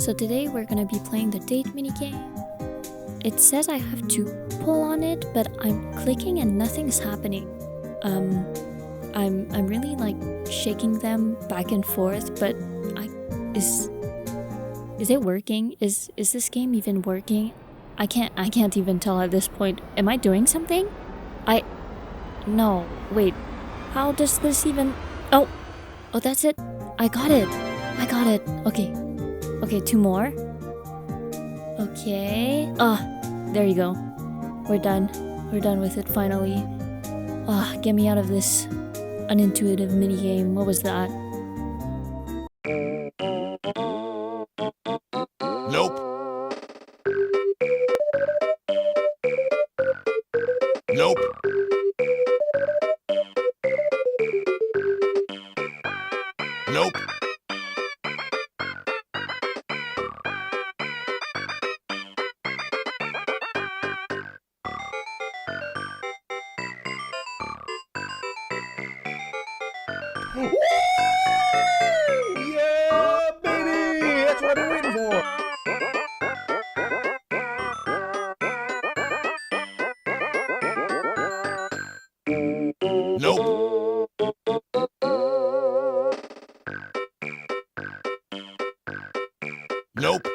So today we're gonna be playing the date minigame. It says I have to pull on it, but I'm clicking and nothing's happening. I'm really like shaking them back and forth, but is it working? Is this game even working? I can't even tell at this point. Am I doing something? No, wait. How does this even... Oh, that's it. I got it. Okay, 2 more. Okay. There you go. We're done with it finally. Get me out of this unintuitive minigame. What was that? Nope. Nope. Nope. Woo! Yeah, baby! That's what I've been waiting for. Nope. Nope.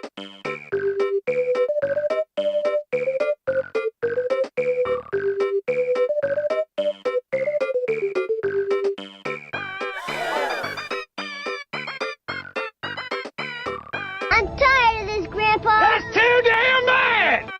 I'm tired of this, Grandpa! That's too damn bad!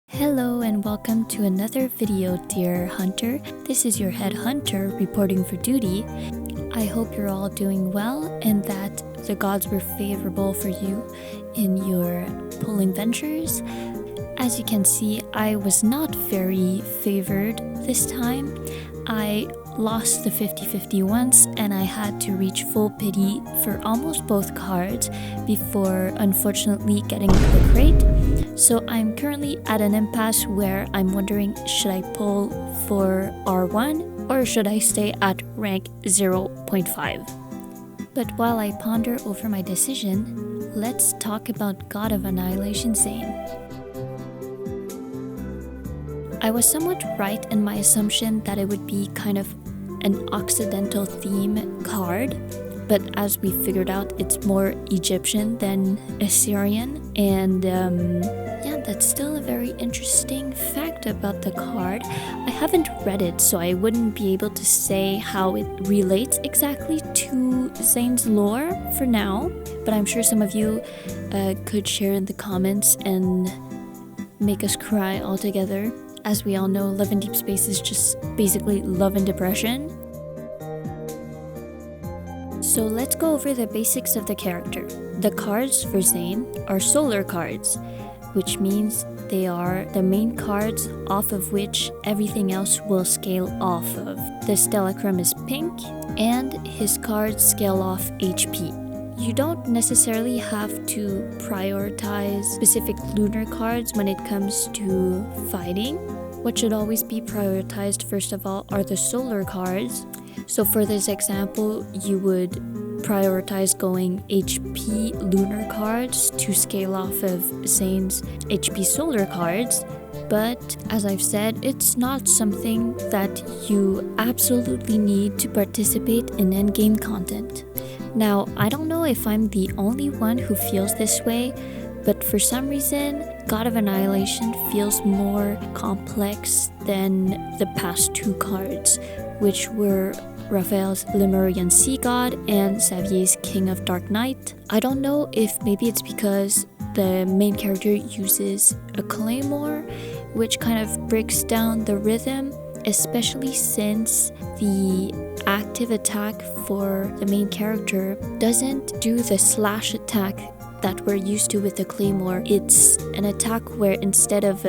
Hello and welcome to another video, dear hunter. This is your head hunter reporting for duty. I hope you're all doing well and that the gods were favorable for you in your pulling ventures. As you can see, I was not very favored this time. I lost the 50-50 once and I had to reach full pity for almost both cards before unfortunately getting the crate. So I'm currently at an impasse where I'm wondering, should I pull for R1 or should I stay at rank 0.5? But while I ponder over my decision, let's talk about God of Annihilation Zane. I was somewhat right in my assumption that it would be kind of an Occidental theme card, but as we figured out, it's more Egyptian than Assyrian, and yeah, that's still a very interesting fact about the card. I haven't read it, so I wouldn't be able to say how it relates exactly to Zane's lore for now, but I'm sure some of you could share in the comments and make us cry all together. As we all know, Love in Deep Space is just basically love and depression. So let's go over the basics of the character. The cards for Zane are solar cards, which means they are the main cards off of which everything else will scale off of. The Stellachrum is pink, and his cards scale off HP. You don't necessarily have to prioritize specific lunar cards when it comes to fighting. What should always be prioritized first of all are the solar cards. So for this example, you would prioritize going HP lunar cards to scale off of Zane's HP solar cards. But as I've said, it's not something that you absolutely need to participate in endgame content. Now, I don't know if I'm the only one who feels this way, but for some reason, God of Annihilation feels more complex than the past 2 cards, which were Raphael's Lemurian Sea God and Xavier's King of Dark Night. I don't know if maybe it's because the main character uses a claymore, which kind of breaks down the rhythm, especially since the active attack for the main character doesn't do the slash attack that we're used to with the claymore. It's an attack where instead of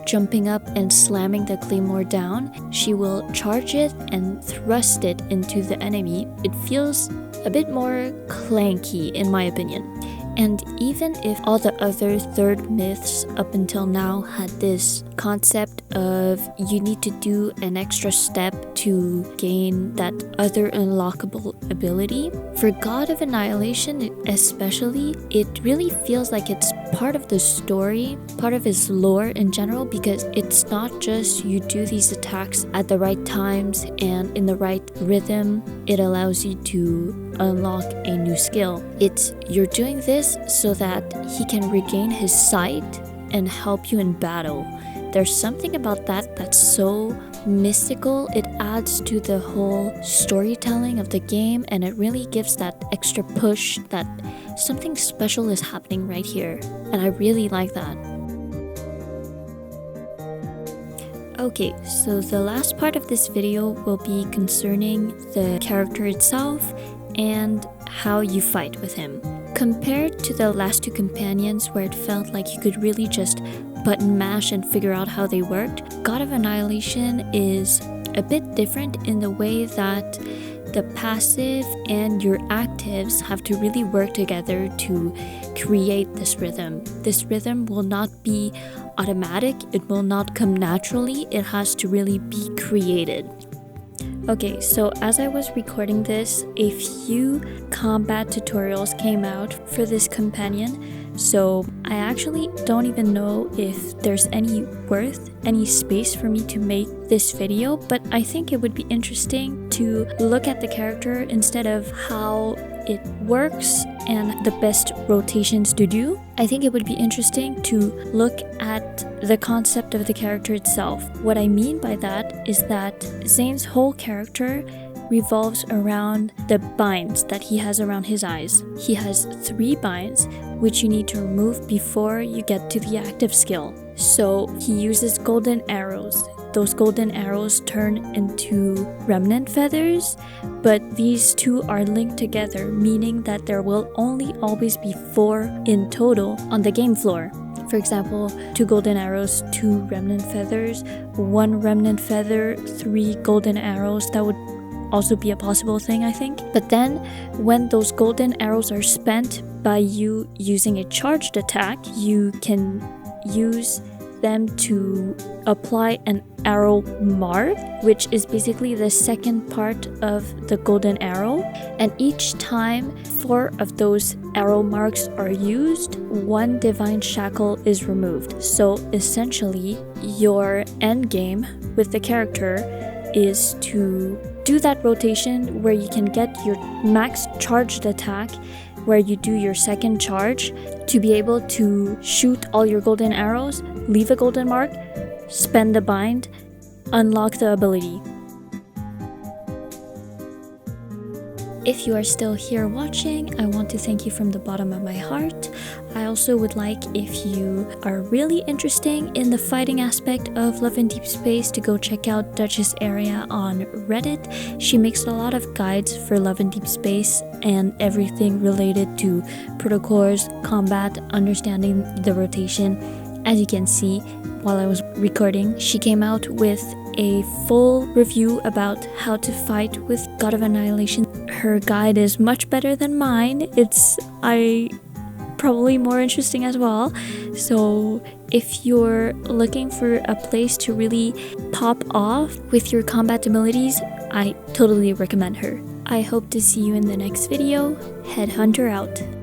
jumping up and slamming the claymore down, she will charge it and thrust it into the enemy. It feels a bit more clanky in my opinion. And even if all the other third myths up until now had this concept of you need to do an extra step to gain that other unlockable ability, for God of Annihilation especially, it really feels like it's part of the story, part of his lore in general, because it's not just you do these attacks at the right times and in the right rhythm, it allows you to unlock a new skill. It's you're doing this so that he can regain his sight and help you in battle. There's something about that that's so mystical. It adds to the whole storytelling of the game, and it really gives that extra push that something special is happening right here. And I really like that. Okay, so the last part of this video will be concerning the character itself and how you fight with him. Compared to the last two companions where it felt like you could really just button mash and figure out how they worked, God of Annihilation is a bit different in the way that the passive and your actives have to really work together to create this rhythm. This rhythm will not be automatic, it will not come naturally, it has to really be created. Okay, so as I was recording this, a few combat tutorials came out for this companion, so I actually don't even know if there's any space for me to make this video, but I think it would be interesting to look at the character instead of how it works and the best rotations to do. I think it would be interesting to look at the concept of the character itself. What I mean by that is that Zane's whole character revolves around the binds that he has around his eyes. He has 3 binds, which you need to remove before you get to the active skill. So he uses golden arrows. Those golden arrows turn into remnant feathers, but these two are linked together, meaning that there will only always be 4 in total on the game floor. For example, 2 golden arrows, 2 remnant feathers, 1 remnant feather, 3 golden arrows. That would also be a possible thing, I think. But then when those golden arrows are spent by you using a charged attack, you can use them to apply an arrow mark, which is basically the second part of the golden arrow. And each time 4 of those arrow marks are used, 1 divine shackle is removed. So essentially, your end game with the character is to do that rotation where you can get your max charged attack, where you do your second charge to be able to shoot all your golden arrows, leave a golden mark, spend the bind, unlock the ability. If you are still here watching, I want to thank you from the bottom of my heart. I also would like, if you are really interested in the fighting aspect of Love in Deep Space, to go check out Duchess Area on Reddit. She makes a lot of guides for Love in Deep Space and everything related to protocols, combat, understanding the rotation. As you can see, while I was recording, she came out with a full review about how to fight with God of Annihilation. Her guide is much better than mine. It's probably more interesting as well. So if you're looking for a place to really pop off with your combat abilities, I totally recommend her. I hope to see you in the next video. Headhunter out.